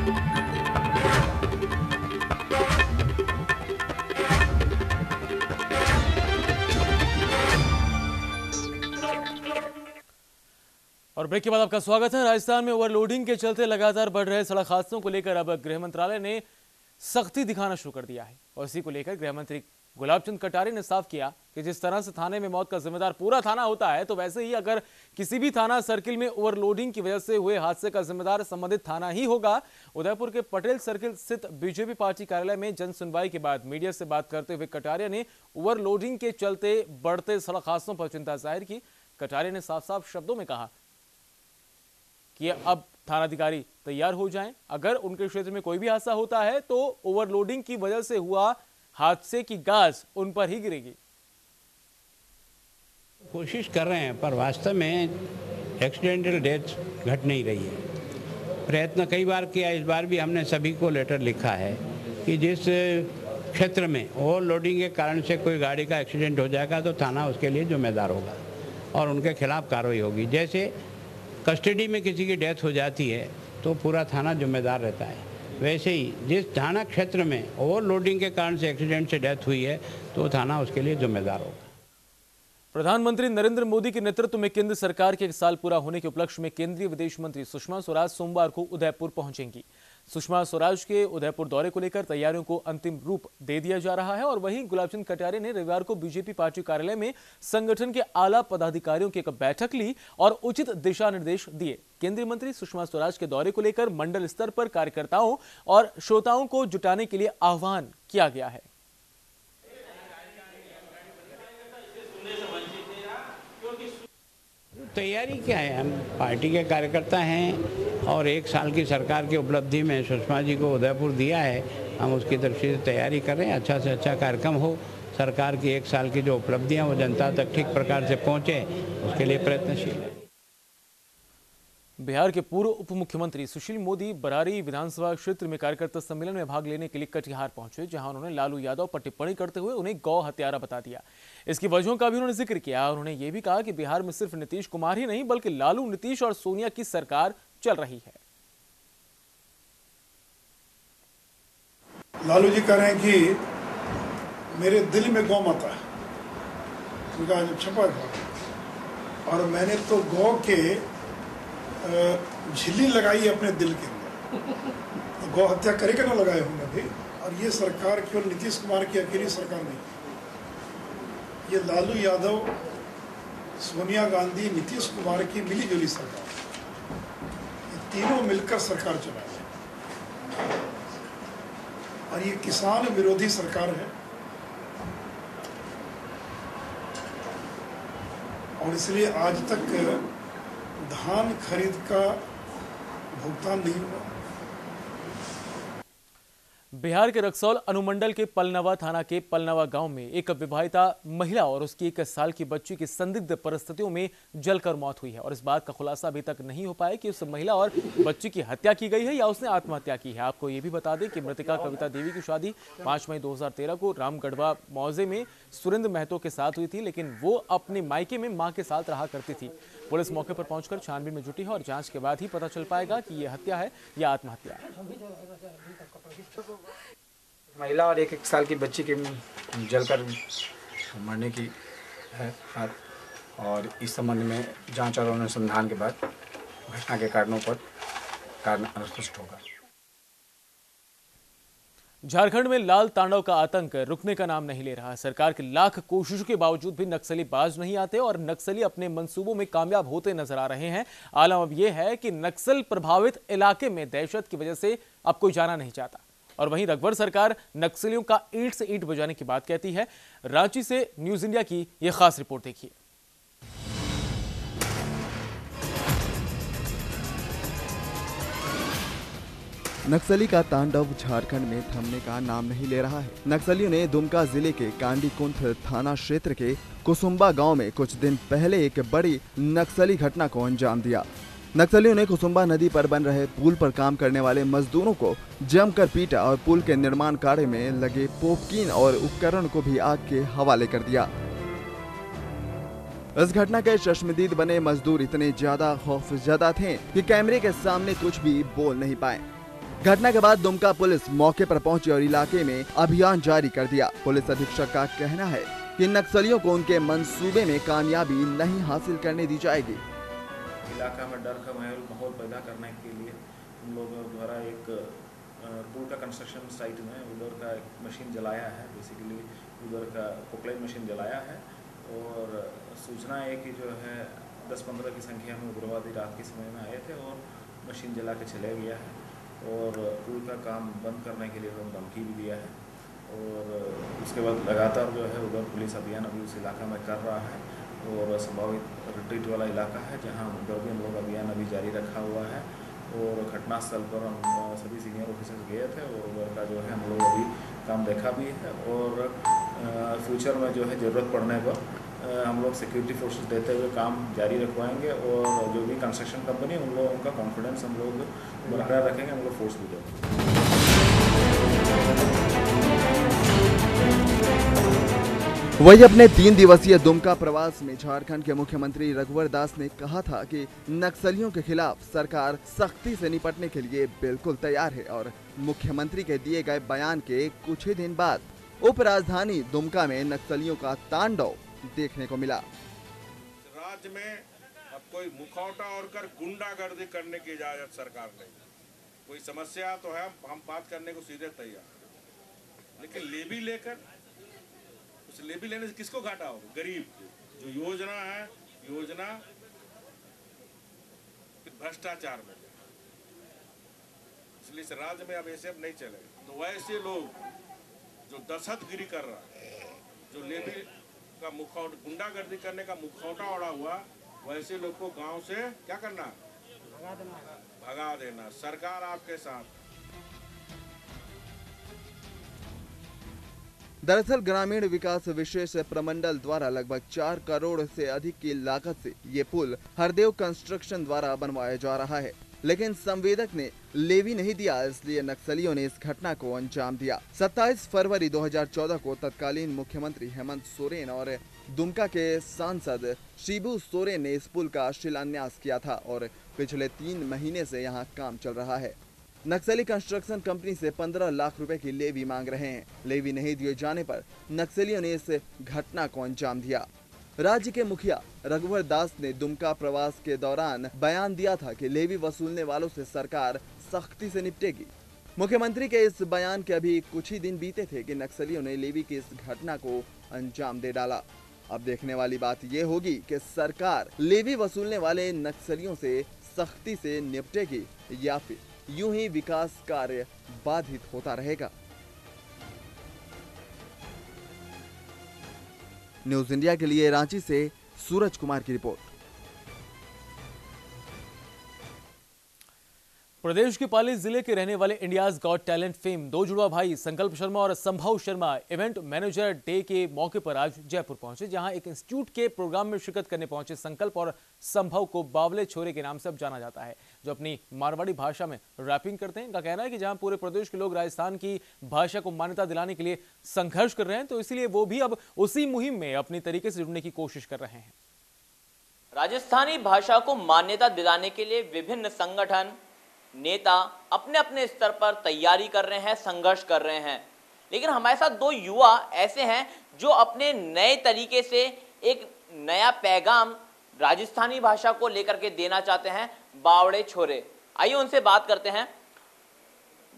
और ब्रेक के बाद आपका स्वागत है। राजस्थान में ओवरलोडिंग के चलते लगातार बढ़ रहे सड़क हादसों को लेकर अब गृह मंत्रालय ने सख्ती दिखाना शुरू कर दिया है और इसी को लेकर गृह मंत्री गुलाबचंद कटारिया ने साफ किया कि जिस तरह से थाने में मौत का जिम्मेदार पूरा थाना होता है, तो वैसे ही अगर किसी भी थाना सर्किल में ओवरलोडिंग की वजह से हुए हादसे का जिम्मेदार संबंधित थाना ही होगा। उदयपुर के पटेल सर्किल स्थित बीजेपी पार्टी कार्यालय में जन सुनवाई के बाद मीडिया से बात करते हुए कटारिया ने ओवरलोडिंग के चलते बढ़ते सड़क हादसों पर चिंता जाहिर की। कटारिया ने साफ साफ शब्दों में कहा कि अब थानाधिकारी तैयार हो जाएं, अगर उनके क्षेत्र में कोई भी हादसा होता है तो ओवरलोडिंग की वजह से हुआ हादसे की गाज उन पर ही गिरेगी। कोशिश कर रहे हैं पर वास्तव में एक्सीडेंटल डेथ घट नहीं रही है। प्रयत्न कई बार किया, इस बार भी हमने सभी को लेटर लिखा है कि जिस क्षेत्र में ओवरलोडिंग के कारण से कोई गाड़ी का एक्सीडेंट हो जाएगा तो थाना उसके लिए जिम्मेदार होगा और उनके खिलाफ कार्रवाई होगी। जैसे कस्टडी में किसी की डेथ हो जाती है तो पूरा थाना जिम्मेदार रहता है, वैसे ही जिस थाना क्षेत्र में ओवरलोडिंग के कारण से एक्सीडेंट से डेथ हुई है तो थाना उसके लिए जिम्मेदार होगा। प्रधानमंत्री नरेंद्र मोदी के नेतृत्व में केंद्र सरकार के 1 साल पूरा होने के उपलक्ष्य में केंद्रीय विदेश मंत्री सुषमा स्वराज सोमवार को उदयपुर पहुंचेंगी। सुषमा स्वराज के उदयपुर दौरे को लेकर तैयारियों को अंतिम रूप दे दिया जा रहा है और वहीं गुलाबचंद कटारिया ने रविवार को बीजेपी पार्टी कार्यालय में संगठन के आला पदाधिकारियों की एक बैठक ली और उचित दिशा निर्देश दिए। केंद्रीय मंत्री सुषमा स्वराज के दौरे को लेकर मंडल स्तर पर कार्यकर्ताओं और श्रोताओं को जुटाने के लिए आह्वान किया गया है। तैयारी क्या है, हम पार्टी के कार्यकर्ता हैं और 1 साल की सरकार की उपलब्धि में सुषमा जी को उदयपुर दिया है, हम उसकी तरफ से तैयारी कर रहे हैं। अच्छा से अच्छा कार्यक्रम हो, सरकार की 1 साल की जो उपलब्धियां वो जनता तक ठीक प्रकार से पहुंचे, उसके लिए प्रयत्नशील है। बिहार के पूर्व उप मुख्यमंत्री सुशील मोदी बरारी विधानसभा क्षेत्र में कार्यकर्ता सम्मेलन में भाग लेने के लिए कटिहार पहुंचे, जहां उन्होंने लालू यादव पर टिप्पणी करते हुए उन्हें गौ हत्यारा बता दिया। इसकी वजहों का भी उन्होंने जिक्र किया। उन्होंने ये भी कहा कि बिहार में सिर्फ नीतीश कुमार ही नहीं बल्कि लालू, नीतीश और सोनिया की सरकार चल रही है। लालू जी कह रहे हैं कि मेरे दिल में गौ माता है, उनका जो छपा था, और मैंने तो गौ के झिल्ली लगाई अपने दिल के अंदर, तो गौ हत्या करेगा ना लगाए होंगे भी। और ये सरकार केवल नीतीश कुमार की अकेली सरकार नहीं, ये लालू यादव, सोनिया गांधी, नीतीश कुमार की मिलीजुली सरकार, ये तीनों मिलकर सरकार चलाई है और ये किसान विरोधी सरकार है और इसलिए आज तक धान खरीद का भुगतान नहीं हुआ। बिहार के रक्सौल अनुमंडल के पलनवा थाना के पलनवा गांव में एक विवाहिता महिला और उसकी 1 साल की बच्ची की संदिग्ध परिस्थितियों में जलकर मौत हुई है और इस बात का खुलासा अभी तक नहीं हो पाया कि उस महिला और बच्ची की हत्या की गई है या उसने आत्महत्या की है। आपको ये भी बता दें कि मृतका कविता देवी की शादी 5 मई 2013 को रामगढ़वा मौजे में सुरेंद्र महतो के साथ हुई थी, लेकिन वो अपने मायके में मां के साथ रहा करती थी। पुलिस मौके पर पहुंचकर छानबीन में जुटी है और जांच के बाद ही पता चल पाएगा कि ये हत्या है या आत्महत्या। महिला और 1 साल की बच्ची के जलकर मरने की है और इस संबंध में जांच और अनुसंधान के बाद घटना के कारणों पर कारण स्पष्ट होगा। झारखंड में लाल तांडव का आतंक रुकने का नाम नहीं ले रहा। सरकार की लाख कोशिशों के बावजूद भी नक्सली बाज नहीं आते और नक्सली अपने मंसूबों में कामयाब होते नजर आ रहे हैं। आलम अब यह है कि नक्सल प्रभावित इलाके में दहशत की वजह से अब कोई जाना नहीं चाहता और वहीं रघुवर सरकार नक्सलियों का ईंट से ईंट बजाने की बात कहती है। रांची से न्यूज इंडिया की यह खास रिपोर्ट देखिए। नक्सली का तांडव झारखंड में थमने का नाम नहीं ले रहा है। नक्सलियों ने दुमका जिले के कांडीकुंथ थाना क्षेत्र के कुसुम्बा गांव में कुछ दिन पहले एक बड़ी नक्सली घटना को अंजाम दिया। नक्सलियों ने कुसुम्बा नदी पर बन रहे पुल पर काम करने वाले मजदूरों को जमकर पीटा और पुल के निर्माण कार्य में लगे पोपकीन और उपकरण को भी आग के हवाले कर दिया। इस घटना के चश्मदीद बने मजदूर इतने ज्यादा खौफजदा थे कि कैमरे के सामने कुछ भी बोल नहीं पाए। घटना के बाद दुमका पुलिस मौके पर पहुंची और इलाके में अभियान जारी कर दिया। पुलिस अधीक्षक का कहना है कि नक्सलियों को उनके मंसूबे में कामयाबी नहीं हासिल करने दी जाएगी। इलाका में डर का माहौल पैदा करने के लिए हम लोगों द्वारा एक पुल का कंस्ट्रक्शन साइट में उधर का एक मशीन जलाया है, बेसिकली उधर का पोकलाइन मशीन जलाया है और सूचना है कि जो है 10-15 की संख्या में उग्रवादी रात के समय में आए थे और मशीन जला के चले गया है और पुल का काम बंद करने के लिए उन्होंने धमकी भी दिया है और उसके बाद लगातार जो है उधर पुलिस अभियान अभी उस इलाका में कर रहा है और संभावित रिट्रीट वाला इलाका है जहां उधर भी हम लोग अभियान अभी जारी रखा हुआ है और घटनास्थल पर हम सभी सीनियर ऑफिसर्स गए थे और उधर का जो है हम लोग अभी काम देखा भी है और फ्यूचर में जो है ज़रूरत पड़ने पर हम लोग सिक्योरिटी फोर्सेस देते हुए काम जारी रखवाएंगे और जो भी कंस्ट्रक्शन कंपनी उन लोगों का कॉन्फिडेंस हम लोग बरकरार रखेंगे, हम लोग फोर्स भी देंगे। वही अपने 3 दिवसीय दुमका प्रवास में झारखंड के मुख्यमंत्री रघुवर दास ने कहा था कि नक्सलियों के खिलाफ सरकार सख्ती से निपटने के लिए बिल्कुल तैयार है और मुख्यमंत्री के दिए गए बयान के कुछ ही दिन बाद उप राजधानी दुमका में नक्सलियों का तांडव देखने को मिला। राज्य में अब कोई मुखौटा और कर गुंडागर्दी करने की इजाजत सरकार नहीं। कोई समस्या तो है, हम बात करने को सीधे तैयार, लेकिन लेवी लेकर उस लेवी लेने से किसको घाटा होगा? गरीब। जो योजना है, योजना भ्रष्टाचार में, इसलिए इस राज्य में अब ऐसे अब नहीं चलेगा। तो वैसे लोग जो दहशतगिरी कर रहा है, जो लेवी का मुखौटा गुंडागर्दी करने का मुखौटा ओढ़ा हुआ, वैसे लोग को गांव से क्या करना? भगा देना। सरकार आपके साथ। दरअसल ग्रामीण विकास विशेष प्रमंडल द्वारा लगभग 4 करोड़ से अधिक की लागत से ये पुल हरदेव कंस्ट्रक्शन द्वारा बनवाया जा रहा है, लेकिन संवेदक ने लेवी नहीं दिया, इसलिए नक्सलियों ने इस घटना को अंजाम दिया। 27 फरवरी 2014 को तत्कालीन मुख्यमंत्री हेमंत सोरेन और दुमका के सांसद शिबू सोरेन ने इस पुल का शिलान्यास किया था और पिछले 3 महीने से यहाँ काम चल रहा है। नक्सली कंस्ट्रक्शन कंपनी से 15 लाख रुपए की लेवी मांग रहे हैं। लेवी नहीं दिए जाने पर नक्सलियों ने इस घटना को अंजाम दिया। राज्य के मुखिया रघुवर दास ने दुमका प्रवास के दौरान बयान दिया था कि लेवी वसूलने वालों से सरकार सख्ती से निपटेगी। मुख्यमंत्री के इस बयान के अभी कुछ ही दिन बीते थे कि नक्सलियों ने लेवी की इस घटना को अंजाम दे डाला। अब देखने वाली बात यह होगी कि सरकार लेवी वसूलने वाले नक्सलियों से सख्ती से निपटेगी या फिर यूं ही विकास कार्य बाधित होता रहेगा। न्यूज इंडिया के लिए रांची से सूरज कुमार की रिपोर्ट। प्रदेश के पाली जिले के रहने वाले इंडियाज गॉट टैलेंट फेम 2 जुड़वा भाई संकल्प शर्मा और संभव शर्मा इवेंट मैनेजर डे के मौके पर आज जयपुर पहुंचे, जहां एक इंस्टीट्यूट के प्रोग्राम में शिरकत करने पहुंचे संकल्प और संभव को बावले छोरे के नाम से अब जाना जाता है, जो अपनी मारवाड़ी भाषा में रैपिंग करते हैं। इनका कहना है कि जहां पूरे प्रदेश के लोग राजस्थान की भाषा को मान्यता दिलाने के लिए संघर्ष कर रहे हैं, तो इसलिए वो भी अब उसी मुहिम में अपनी तरीके से जुड़ने की कोशिश कर रहे हैं। राजस्थानी भाषा को मान्यता दिलाने के लिए विभिन्न संगठन नेता अपने अपने स्तर पर तैयारी कर रहे हैं, संघर्ष कर रहे हैं, लेकिन हमारे साथ 2 युवा ऐसे हैं जो अपने नए तरीके से एक नया पैगाम राजस्थानी भाषा को लेकर के देना चाहते हैं। बावड़े छोरे, आइए उनसे बात करते हैं।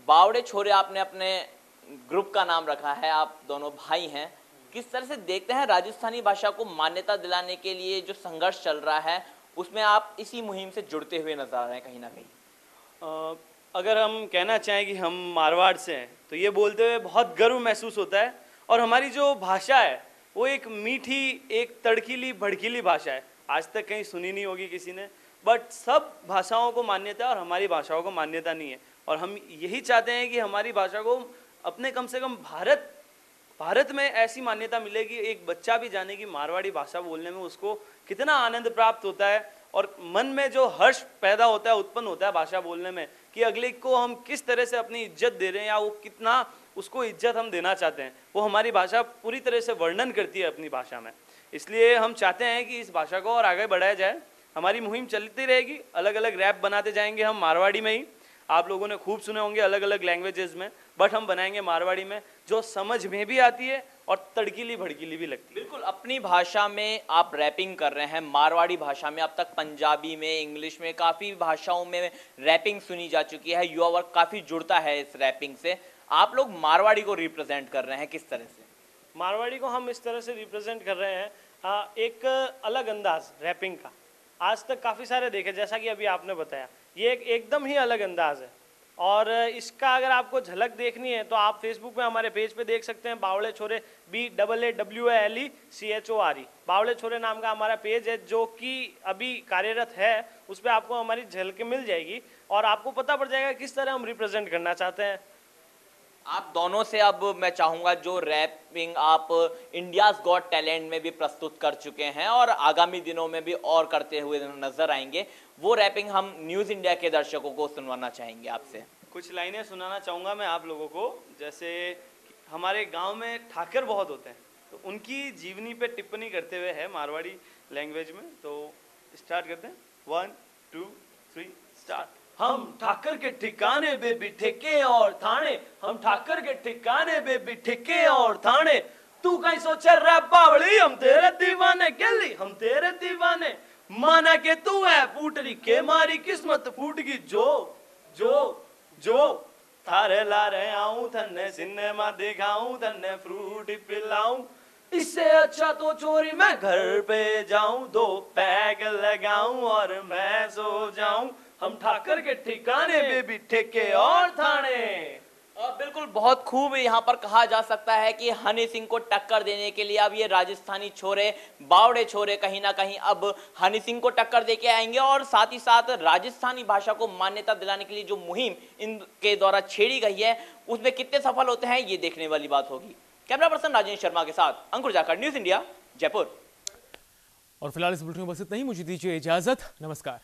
बावड़े छोरे आपने अपने ग्रुप का नाम रखा है, आप दोनों भाई हैं, किस तरह से देखते हैं राजस्थानी भाषा को मान्यता दिलाने के लिए जो संघर्ष चल रहा है उसमें आप इसी मुहिम से जुड़ते हुए नजर आ रहे हैं कहीं ना कहीं? अगर हम कहना चाहें कि हम मारवाड़ से हैं तो ये बोलते हुए बहुत गर्व महसूस होता है। और हमारी जो भाषा है वो एक मीठी, एक तड़कीली भड़कीली भाषा है, आज तक कहीं सुनी नहीं होगी किसी ने, बट सब भाषाओं को मान्यता है और हमारी भाषाओं को मान्यता नहीं है। और हम यही चाहते हैं कि हमारी भाषा को अपने कम से कम भारत में ऐसी मान्यता मिलेगी, एक बच्चा भी जाने की मारवाड़ी भाषा बोलने में उसको कितना आनंद प्राप्त होता है और मन में जो हर्ष पैदा होता है, उत्पन्न होता है भाषा बोलने में, कि अगले को हम किस तरह से अपनी इज्जत दे रहे हैं या वो कितना उसको इज्जत हम देना चाहते हैं, वो हमारी भाषा पूरी तरह से वर्णन करती है अपनी भाषा में। इसलिए हम चाहते हैं कि इस भाषा को और आगे बढ़ाया जाए। हमारी मुहिम चलती रहेगी, अलग अलग रैप बनाते जाएंगे हम मारवाड़ी में ही। आप लोगों ने खूब सुने होंगे अलग अलग लैंग्वेजेस में, बट हम बनाएंगे मारवाड़ी में जो समझ में भी आती है और तड़कीली भड़कीली भी लगती है। बिल्कुल अपनी भाषा में आप रैपिंग कर रहे हैं, मारवाड़ी भाषा में। अब तक पंजाबी में, इंग्लिश में, काफ़ी भाषाओं में रैपिंग सुनी जा चुकी है, युवा वर्ग काफ़ी जुड़ता है इस रैपिंग से। आप लोग मारवाड़ी को रिप्रेजेंट कर रहे हैं, किस तरह से? मारवाड़ी को हम इस तरह से रिप्रेजेंट कर रहे हैं, एक अलग अंदाज रैपिंग का आज तक काफ़ी सारे देखे, जैसा कि अभी आपने बताया, ये एकदम ही अलग अंदाज है। और इसका अगर आपको झलक देखनी है तो आप फेसबुक पे हमारे पेज पे देख सकते हैं, बावड़े छोरे BAAWLECHORE, बावड़े छोरे नाम का हमारा पेज है जो कि अभी कार्यरत है। उस पर आपको हमारी झलक मिल जाएगी और आपको पता पड़ जाएगा किस तरह हम रिप्रेजेंट करना चाहते हैं। आप दोनों से अब मैं चाहूंगा, जो रैपिंग आप इंडियाज गॉट टैलेंट में भी प्रस्तुत कर चुके हैं और आगामी दिनों में भी और करते हुए नजर आएंगे, वो रैपिंग हम न्यूज़ इंडिया के दर्शकों को सुनवाना चाहेंगे आपसे। कुछ लाइनें सुनाना चाहूँगा मैं आप लोगों को। जैसे हमारे गांव में ठाकर बहुत होते हैं, तो उनकी जीवनी पे टिप्पणी करते हुए है मारवाड़ी लैंग्वेज में। तो स्टार्ट करते हैं, 1 2 3 स्टार्ट। हम ठाकर के ठिकाने बेबी ठेके और थाने, हम ठाकर के ठिकाने बेबी ठेके और थाने। तू कहीं सोचे रे बावली, हम तेरे दीवाने गली, हम तेरे दीवाने। माना के तू है फूटरी के मारी किस्मत फूट गई जो जो जो। थारे ला रहे आऊं थन्ने सिनेमा दिखाऊं, थन्ने फ्रूट पिलाऊं। इससे अच्छा तो चोरी मैं घर पे जाऊं, 2 पैग लगाऊं और मैं सो जाऊं। हम ठाकर के ठिकाने बेबी ठेके और थाने। और बिल्कुल बहुत खूब यहाँ पर कहा जा सकता है कि हनी सिंह को टक्कर देने के लिए अब ये राजस्थानी छोरे, बावड़े छोरे कहीं ना कहीं अब हनी सिंह को टक्कर देके आएंगे। और साथ ही साथ राजस्थानी भाषा को मान्यता दिलाने के लिए जो मुहिम इनके द्वारा छेड़ी गई है, उसमें कितने सफल होते हैं ये देखने वाली बात होगी। कैमरा पर्सन राजेश शर्मा के साथ अंकुर जाखड़, न्यूज़ इंडिया, जयपुर। और फिलहाल इस बुलेटिन में बस इतना ही। मुझे दीजिए इजाजत, नमस्कार।